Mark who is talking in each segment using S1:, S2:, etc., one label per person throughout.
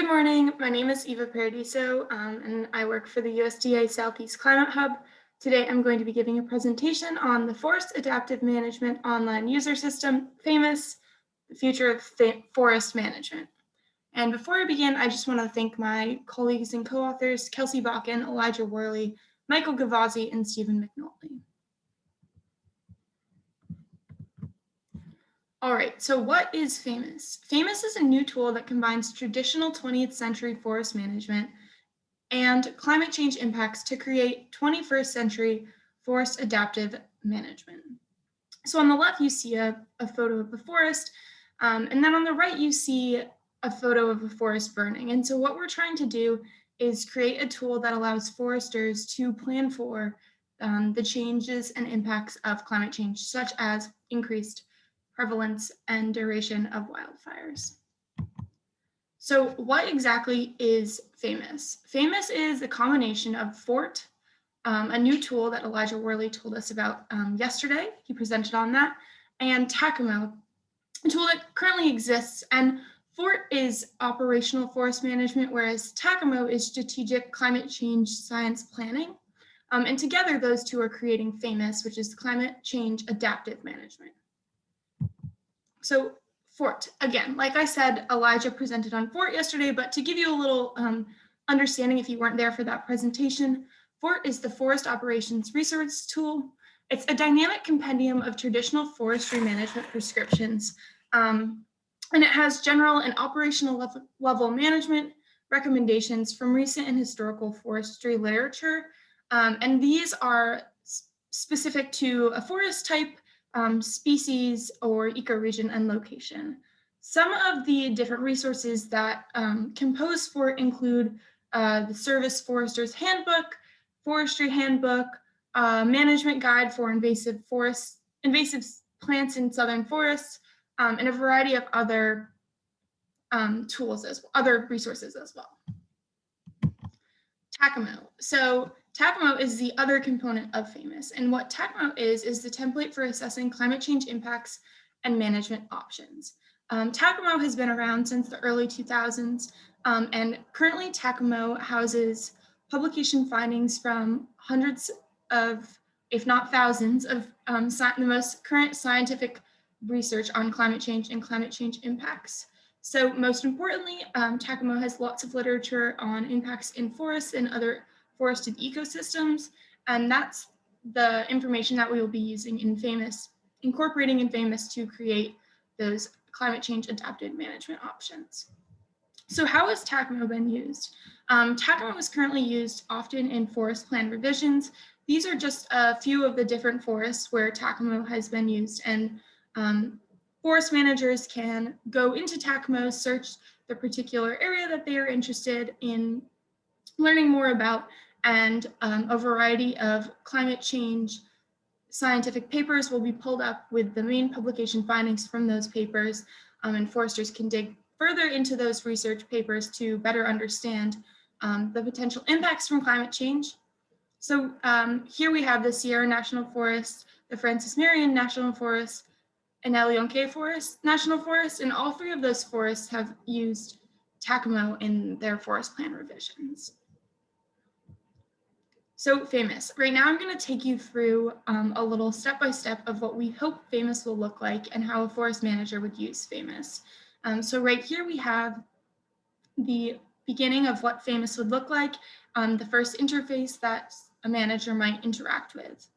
S1: Good morning. My name is Eva Paradiso, and I work for the USDA Southeast Climate Hub. Today, I'm going to be giving a presentation on the Forest Adaptive Management Online User System, FAMOUS, the future of forest management. And before I begin, I just want to thank my colleagues and co-authors, Kelsey Bakken, Elijah Worley, Michael Gavazzi, and Stephen McNulty. All right, so what is FAMOUS? FAMOUS is a new tool that combines traditional 20th century forest management and climate change impacts to create 21st century forest adaptive management. So on the left, you see a photo of the forest, and then on the right, you see a photo of a forest burning. And so what we're trying to do is create a tool that allows foresters to plan for the changes and impacts of climate change, such as increased prevalence and duration of wildfires. So what exactly is FAMOUS? FAMOUS is a combination of FORT, a new tool that Elijah Worley told us about yesterday. He presented on that, and TACCIMO, a tool that currently exists. And FORT is operational forest management, whereas TACCIMO is strategic climate change science planning. And together, those two are creating FAMOUS, which is climate change adaptive management. So FORT, again, like I said, Elijah presented on FORT yesterday, but to give you a little understanding if you weren't there for that presentation, FORT is the Forest Operations Resource Tool. It's a dynamic compendium of traditional forestry management prescriptions, and it has general and operational level management recommendations from recent and historical forestry literature, and these are specific to a forest type, species, or ecoregion and location. Some of the different resources that compose FORT include the Service Forester's Handbook, Forestry Handbook, Management Guide for invasive plants in southern forests, and a variety of other other resources as well. TACCIMO. So TACCIMO is the other component of FAMOUS, and what TACCIMO is the template for assessing climate change impacts and management options. TACCIMO has been around since the early 2000s, and currently TACCIMO houses publication findings from hundreds of, if not thousands, of the most current scientific research on climate change and climate change impacts. So most importantly, TACCIMO has lots of literature on impacts in forests and other forested ecosystems, and that's the information that we will be using in FAMOUS, incorporating in FAMOUS to create those climate change adapted management options. So how has TACCIMO been used? TACCIMO is currently used often in forest plan revisions. These are just a few of the different forests where TACCIMO has been used, and forest managers can go into TACCIMO, search the particular area that they are interested in learning more about, and a variety of climate change scientific papers will be pulled up with the main publication findings from those papers, and foresters can dig further into those research papers to better understand the potential impacts from climate change. So here we have the Sierra National Forest, the Francis Marion National Forest, and El Yunque Forest National Forest, and all three of those forests have used TACCIMO in their forest plan revisions. So FAMOUS, right now I'm going to take you through a little step-by-step of what we hope FAMOUS will look like and how a forest manager would use FAMOUS. So right here we have the beginning of what FAMOUS would look like, the first interface that a manager might interact with.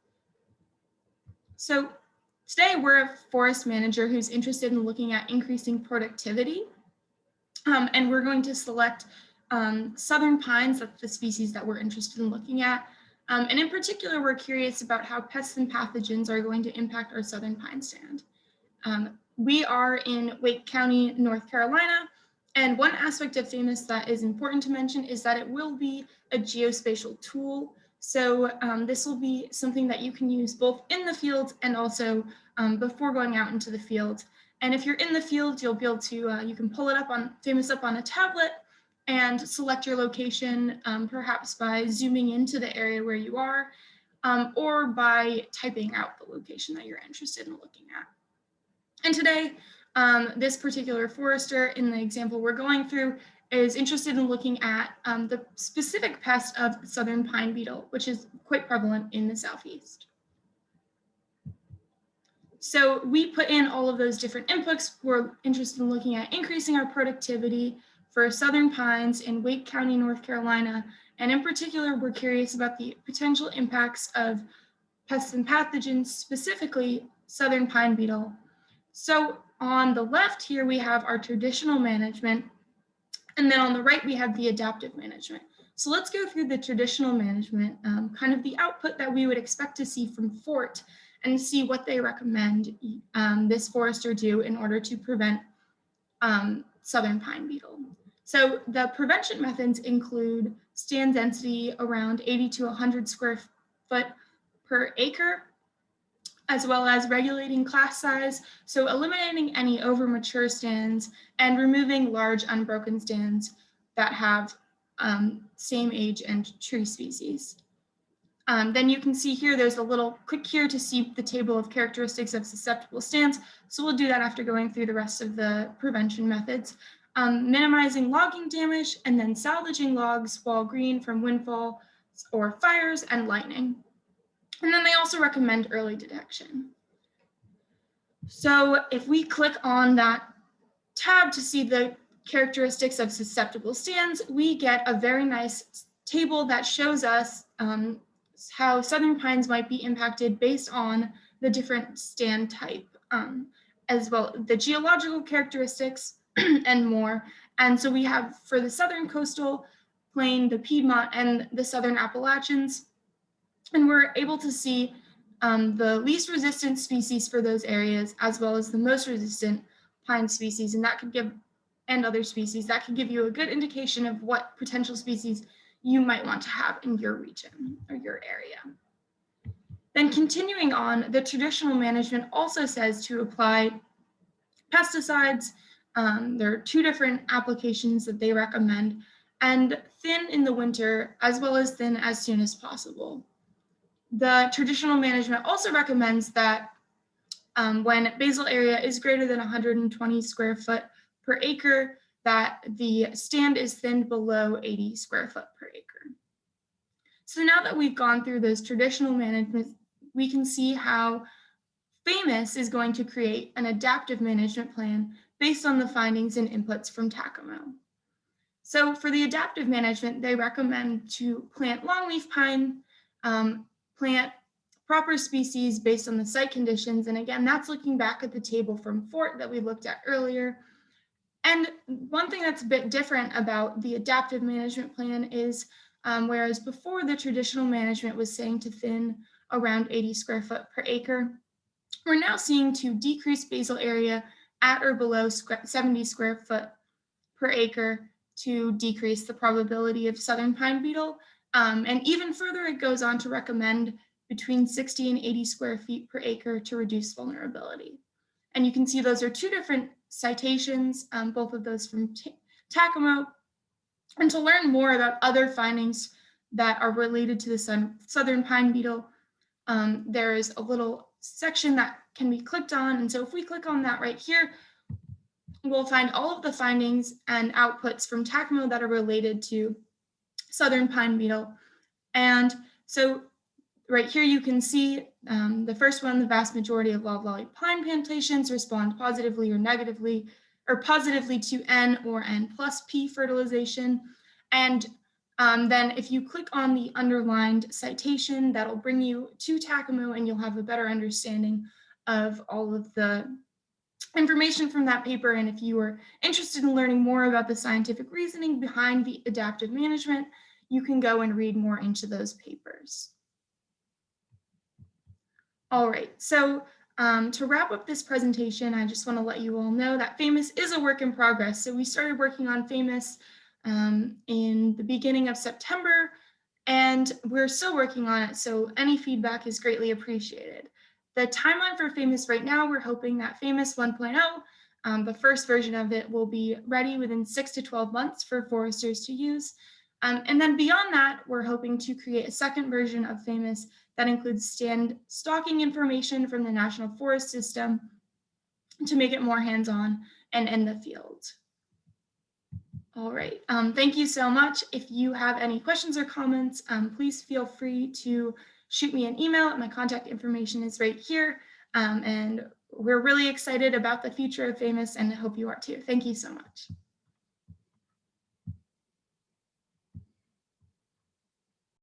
S1: So today we're a forest manager who's interested in looking at increasing productivity, and we're going to select southern pines, that's the species that we're interested in looking at. And in particular, we're curious about how pests and pathogens are going to impact our southern pine stand. We are in Wake County, North Carolina, and one aspect of FAMOUS that is important to mention is that it will be a geospatial tool. So this will be something that you can use both in the field and also before going out into the field. And if you're in the field, you'll be able to, you can pull it up on FAMOUS up on a tablet and select your location, perhaps by zooming into the area where you are, or by typing out the location that you're interested in looking at. And today, This particular forester in the example we're going through is interested in looking at the specific pest of southern pine beetle, which is quite prevalent in the Southeast. So we put in all of those different inputs. We're interested in looking at increasing our productivity for southern pines in Wake County, North Carolina. And in particular, we're curious about the potential impacts of pests and pathogens, specifically southern pine beetle. So on the left here, we have our traditional management. And then on the right, we have the adaptive management. So let's go through the traditional management, kind of the output that we would expect to see from FORT, and see what they recommend this forester do in order to prevent southern pine beetle. So the prevention methods include stand density around 80 to 100 square foot per acre, as well as regulating class size, so eliminating any over mature stands and removing large unbroken stands that have same age and tree species. Then you can see here, there's a little click here to see the table of characteristics of susceptible stands. So we'll do that after going through the rest of the prevention methods. Minimizing logging damage and then salvaging logs while green from windfall or fires and lightning. And then they also recommend early detection. So if we click on that tab to see the characteristics of susceptible stands, we get a very nice table that shows us how southern pines might be impacted based on the different stand type, as well the geological characteristics and more. And so we have for the southern coastal plain, the Piedmont, and the southern Appalachians, and we're able to see the least resistant species for those areas, as well as the most resistant pine species, and that could give, and other species, that could give you a good indication of what potential species you might want to have in your region or your area. Then continuing on, the traditional management also says to apply pesticides. There are 2 different applications that they recommend, and thin in the winter, as well as thin as soon as possible. The traditional management also recommends that when basal area is greater than 120 square foot per acre, that the stand is thinned below 80 square foot per acre. So now that we've gone through those traditional management, we can see how FAMOUS is going to create an adaptive management plan based on the findings and inputs from TACCIMO. So for the adaptive management, they recommend to plant longleaf pine, plant proper species based on the site conditions. And again, that's looking back at the table from FORT that we looked at earlier. And one thing that's a bit different about the adaptive management plan is, whereas before the traditional management was saying to thin around 80 square foot per acre, we're now seeing to decrease basal area at or below 70 square foot per acre to decrease the probability of southern pine beetle. And even further, it goes on to recommend between 60 and 80 square feet per acre to reduce vulnerability. And you can see those are 2 different citations, both of those from TACCIMO. And to learn more about other findings that are related to the southern pine beetle, there is a little section that can be clicked on. And so if we click on that right here, we'll find all of the findings and outputs from TACCIMO that are related to southern pine beetle. And so right here you can see the first one, the vast majority of loblolly pine plantations respond positively or negatively, or positively to N or N plus P fertilization. And then if you click on the underlined citation, that'll bring you to TACCIMO and you'll have a better understanding of all of the information from that paper. And if you are interested in learning more about the scientific reasoning behind the adaptive management, you can go and read more into those papers. All right, so to wrap up this presentation, I just want to let you all know that FAMOUS is a work in progress. So we started working on FAMOUS in the beginning of September, and we're still working on it. So any feedback is greatly appreciated. The timeline for FAMOUS right now, we're hoping that FAMOUS 1.0, the first version of it, will be ready within 6 to 12 months for foresters to use. And then beyond that, we're hoping to create a second version of FAMOUS that includes stand stocking information from the National Forest System, to make it more hands-on and in the field. All right, thank you so much. If you have any questions or comments, please feel free to shoot me an email. My contact information is right here. And we're really excited about the future of FAMUS and I hope you are too. Thank you so much.